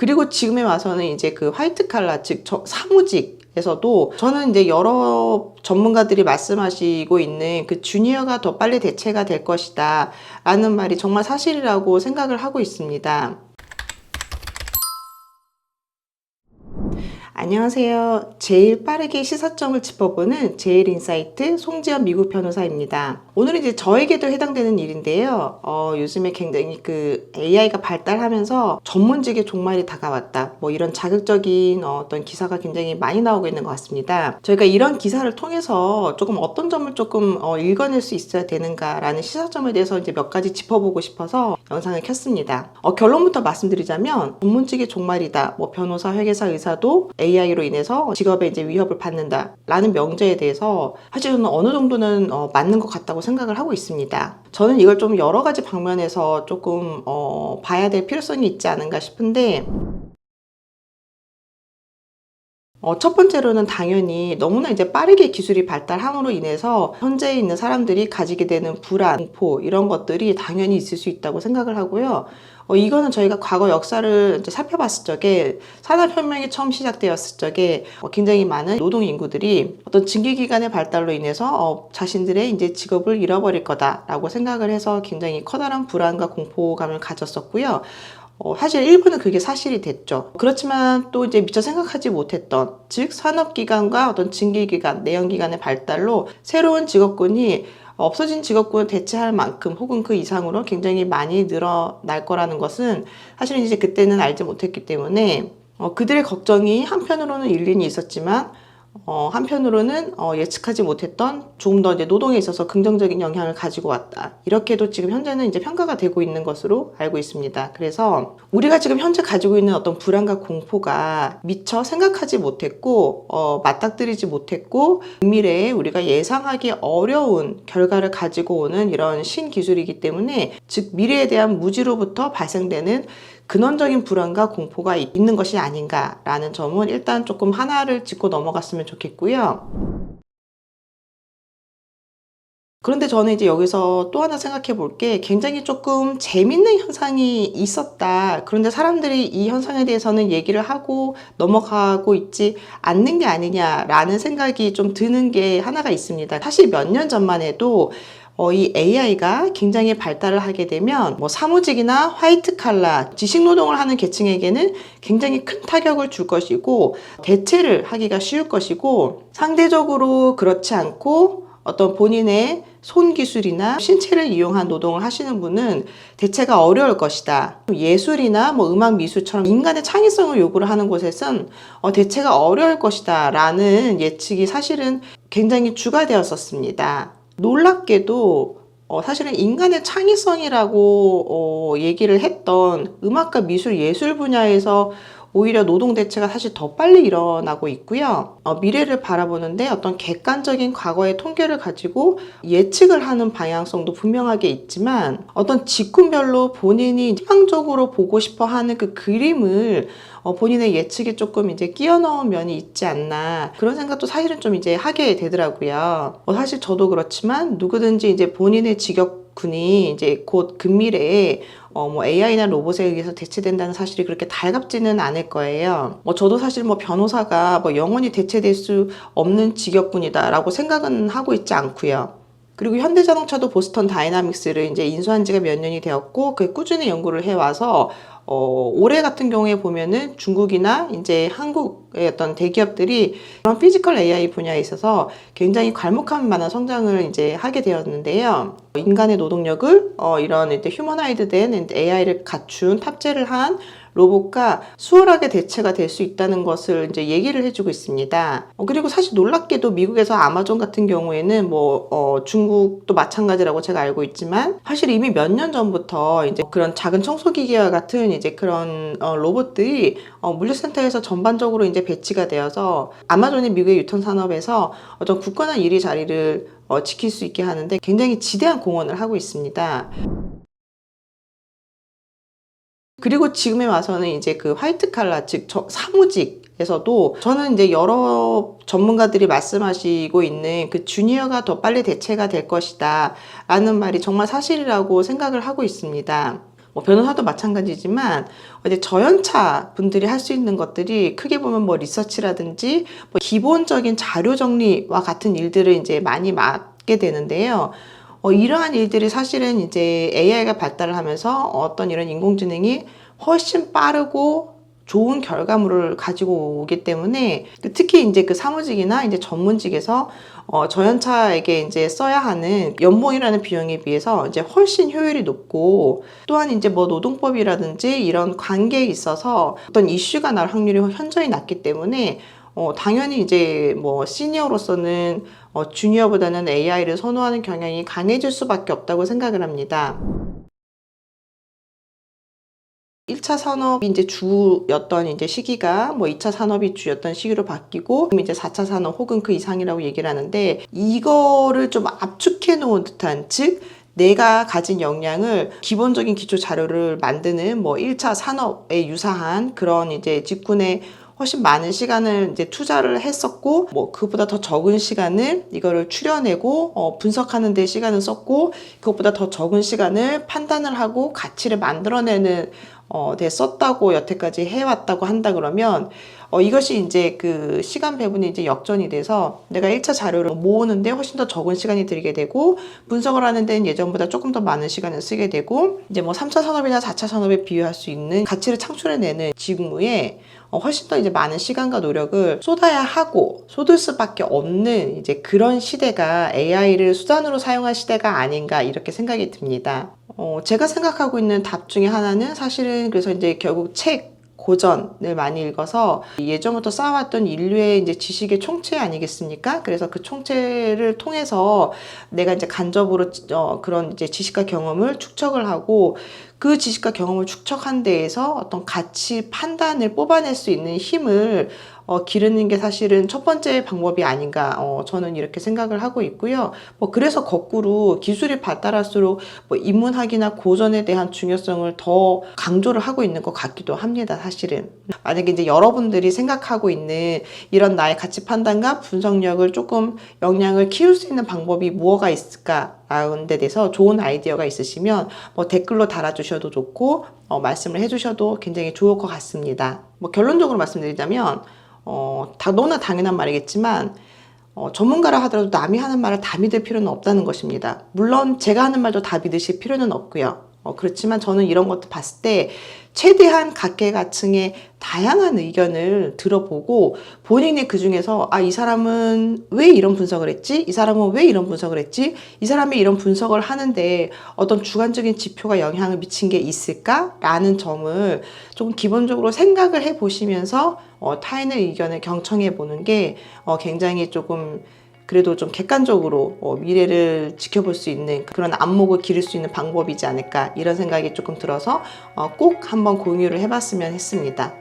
그리고 지금에 와서는 이제 그 화이트 칼라, 즉 사무직에서도 저는 이제 여러 전문가들이 말씀하시고 있는 그 주니어가 더 빨리 대체가 될 것이다 라는 말이 정말 사실이라고 생각을 하고 있습니다. 안녕하세요. 제일 빠르게 시사점을 짚어보는 제일인사이트 송지연 미국 변호사입니다. 오늘은 이제 저에게도 해당되는 일인데요. 요즘에 굉장히 그 AI가 발달하면서 전문직의 종말이 다가왔다. 뭐 이런 자극적인 어떤 기사가 굉장히 많이 나오고 있는 것 같습니다. 저희가 이런 기사를 통해서 조금 어떤 점을 조금 읽어낼 수 있어야 되는가라는 시사점에 대해서 이제 몇 가지 짚어보고 싶어서 영상을 켰습니다. 결론부터 말씀드리자면 전문직의 종말이다. 뭐 변호사, 회계사, 의사도 AI로 인해서 직업에 이제 위협을 받는다라는 명제에 대해서 사실 저는 어느 정도는 맞는 것 같다고 생각을 하고 있습니다. 저는 이걸 좀 여러 가지 방면에서 조금 봐야 될 필요성이 있지 않은가 싶은데, 첫 번째로는 당연히 너무나 이제 빠르게 기술이 발달함으로 인해서 현재 있는 사람들이 가지게 되는 불안, 공포 이런 것들이 당연히 있을 수 있다고 생각을 하고요. 이거는 저희가 과거 역사를 이제 살펴봤을 적에 산업혁명이 처음 시작되었을 적에 굉장히 많은 노동인구들이 어떤 증기기관의 발달로 인해서 자신들의 이제 직업을 잃어버릴 거다라고 생각을 해서 굉장히 커다란 불안과 공포감을 가졌었고요. 사실 일부는 그게 사실이 됐죠. 그렇지만 또 이제 미처 생각하지 못했던, 즉 산업기관과 어떤 증기기관, 내연기관의 발달로 새로운 직업군이 없어진 직업군을 대체할 만큼 혹은 그 이상으로 굉장히 많이 늘어날 거라는 것은 사실은 이제 그때는 알지 못했기 때문에 그들의 걱정이 한편으로는 일리는 있었지만 한편으로는 예측하지 못했던 조금 더 이제 노동에 있어서 긍정적인 영향을 가지고 왔다. 이렇게도 지금 현재는 이제 평가가 되고 있는 것으로 알고 있습니다. 그래서 우리가 지금 현재 가지고 있는 어떤 불안과 공포가 미처 생각하지 못했고 맞닥뜨리지 못했고 미래에 우리가 예상하기 어려운 결과를 가지고 오는 이런 신기술이기 때문에, 즉 미래에 대한 무지로부터 발생되는 근원적인 불안과 공포가 있는 것이 아닌가라는 점은 일단 조금 하나를 짚고 넘어갔으면 좋겠고요. 그런데 저는 이제 여기서 또 하나 생각해 볼 게, 굉장히 조금 재밌는 현상이 있었다. 그런데 사람들이 이 현상에 대해서는 얘기를 하고 넘어가고 있지 않는 게 아니냐라는 생각이 좀 드는 게 하나가 있습니다. 사실 몇 년 전만 해도 이 AI가 굉장히 발달을 하게 되면 뭐 사무직이나 화이트 칼라, 지식 노동을 하는 계층에게는 굉장히 큰 타격을 줄 것이고 대체를 하기가 쉬울 것이고, 상대적으로 그렇지 않고 어떤 본인의 손기술이나 신체를 이용한 노동을 하시는 분은 대체가 어려울 것이다. 예술이나 뭐 음악, 미술처럼 인간의 창의성을 요구를 하는 곳에선 대체가 어려울 것이다 라는 예측이 사실은 굉장히 주가 되었었습니다. 놀랍게도 사실은 인간의 창의성이라고 얘기를 했던 음악과 미술, 예술 분야에서 오히려 노동 대체가 사실 더 빨리 일어나고 있고요. 미래를 바라보는데 어떤 객관적인 과거의 통계를 가지고 예측을 하는 방향성도 분명하게 있지만, 어떤 직군별로 본인이 희망적으로 보고 싶어 하는 그 그림을 본인의 예측에 조금 이제 끼워 넣은 면이 있지 않나, 그런 생각도 사실은 좀 이제 하게 되더라고요. 사실 저도 그렇지만 누구든지 이제 본인의 직업군이 이제 곧 근미래에 뭐 AI나 로봇에 의해서 대체된다는 사실이 그렇게 달갑지는 않을 거예요. 저도 사실 뭐 변호사가 뭐 영원히 대체될 수 없는 직업군이다라고 생각은 하고 있지 않고요. 그리고 현대자동차도 보스턴 다이나믹스를 이제 인수한 지가 몇 년이 되었고, 그 꾸준히 연구를 해와서 올해 같은 경우에 보면은 중국이나 이제 한국의 어떤 대기업들이 그런 피지컬 AI 분야에 있어서 굉장히 괄목할 만한 성장을 이제 하게 되었는데요. 인간의 노동력을 이런 이제 휴머나이드 된 AI를 갖춘, 탑재를 한 로봇과 수월하게 대체가 될 수 있다는 것을 이제 얘기를 해주고 있습니다. 그리고 사실 놀랍게도 미국에서 아마존 같은 경우에는 중국도 마찬가지라고 제가 알고 있지만, 사실 이미 몇 년 전부터 이제 그런 작은 청소기계와 같은 이제 그런 로봇들이 물류센터에서 전반적으로 이제 배치가 되어서 아마존이 미국의 유통 산업에서 어떤 굳건한 1위 자리를 지킬 수 있게 하는데 굉장히 지대한 공헌을 하고 있습니다. 그리고 지금에 와서는 이제 그 화이트 칼라, 즉 사무직에서도 저는 이제 여러 전문가들이 말씀하시고 있는 그 주니어가 더 빨리 대체가 될 것이다 라는 말이 정말 사실이라고 생각을 하고 있습니다. 뭐 변호사도 마찬가지지만 이제 저연차 분들이 할 수 있는 것들이 크게 보면 뭐 리서치라든지 뭐 기본적인 자료 정리와 같은 일들을 이제 많이 맡게 되는데요. 이러한 일들이 사실은 이제 AI가 발달을 하면서 어떤 이런 인공지능이 훨씬 빠르고 좋은 결과물을 가지고 오기 때문에 특히 이제 그 사무직이나 이제 전문직에서 저연차에게 이제 써야 하는 연봉이라는 비용에 비해서 이제 훨씬 효율이 높고, 또한 이제 뭐 노동법이라든지 이런 관계에 있어서 어떤 이슈가 날 확률이 현저히 낮기 때문에 당연히 이제 뭐 시니어로서는 주니어보다는 AI를 선호하는 경향이 강해질 수밖에 없다고 생각을 합니다. 1차 산업이 이제 주였던 이제 시기가 뭐 2차 산업이 주였던 시기로 바뀌고, 지금 이제 4차 산업 혹은 그 이상이라고 얘기를 하는데, 이거를 좀 압축해 놓은 듯한, 즉 내가 가진 역량을 기본적인 기초 자료를 만드는 뭐 1차 산업에 유사한 그런 이제 직군에 훨씬 많은 시간을 이제 투자를 했었고, 뭐 그것보다 더 적은 시간을 이거를 추려내고 분석하는 데 시간을 썼고, 그것보다 더 적은 시간을 판단을 하고 가치를 만들어내는 데 썼다고 여태까지 해왔다고 한다 그러면, 이것이 이제 그 시간 배분이 이제 역전이 돼서 내가 1차 자료를 모으는데 훨씬 더 적은 시간이 들게 되고, 분석을 하는 데는 예전보다 조금 더 많은 시간을 쓰게 되고, 이제 뭐 3차 산업이나 4차 산업에 비유할 수 있는 가치를 창출해내는 직무에 훨씬 더 이제 많은 시간과 노력을 쏟아야 하고 쏟을 수밖에 없는 이제 그런 시대가 AI를 수단으로 사용할 시대가 아닌가, 이렇게 생각이 듭니다. 제가 생각하고 있는 답 중에 하나는 사실은 그래서 이제 결국 책, 고전을 많이 읽어서 예전부터 쌓아왔던 인류의 이제 지식의 총체 아니겠습니까? 그래서 그 총체를 통해서 내가 이제 간접으로 그런 이제 지식과 경험을 축적을 하고, 그 지식과 경험을 축적한 데에서 어떤 가치 판단을 뽑아낼 수 있는 힘을 기르는 게 사실은 첫 번째 방법이 아닌가, 저는 이렇게 생각을 하고 있고요. 뭐 그래서 거꾸로 기술이 발달할수록 뭐 인문학이나 고전에 대한 중요성을 더 강조를 하고 있는 것 같기도 합니다, 사실은. 만약에 이제 여러분들이 생각하고 있는 이런 나의 가치 판단과 분석력을 조금 역량을 키울 수 있는 방법이 무엇가 있을까 라는 데 대해서 좋은 아이디어가 있으시면 뭐 댓글로 달아주셔도 좋고, 말씀을 해주셔도 굉장히 좋을 것 같습니다. 뭐 결론적으로 말씀드리자면, 너무나 당연한 말이겠지만, 전문가라 하더라도 남이 하는 말을 다 믿을 필요는 없다는 것입니다. 물론 제가 하는 말도 다 믿으실 필요는 없고요. 그렇지만 저는 이런 것도 봤을 때 최대한 각계각층의 다양한 의견을 들어보고, 본인이 그 중에서 이 사람은 왜 이런 분석을 했지? 이 사람은 왜 이런 분석을 했지? 이 사람이 이런 분석을 하는데 어떤 주관적인 지표가 영향을 미친 게 있을까? 라는 점을 조금 기본적으로 생각을 해 보시면서 타인의 의견을 경청해 보는 게 굉장히 조금 그래도 좀 객관적으로 미래를 지켜볼 수 있는 그런 안목을 기를 수 있는 방법이지 않을까, 이런 생각이 조금 들어서 꼭 한번 공유를 해봤으면 했습니다.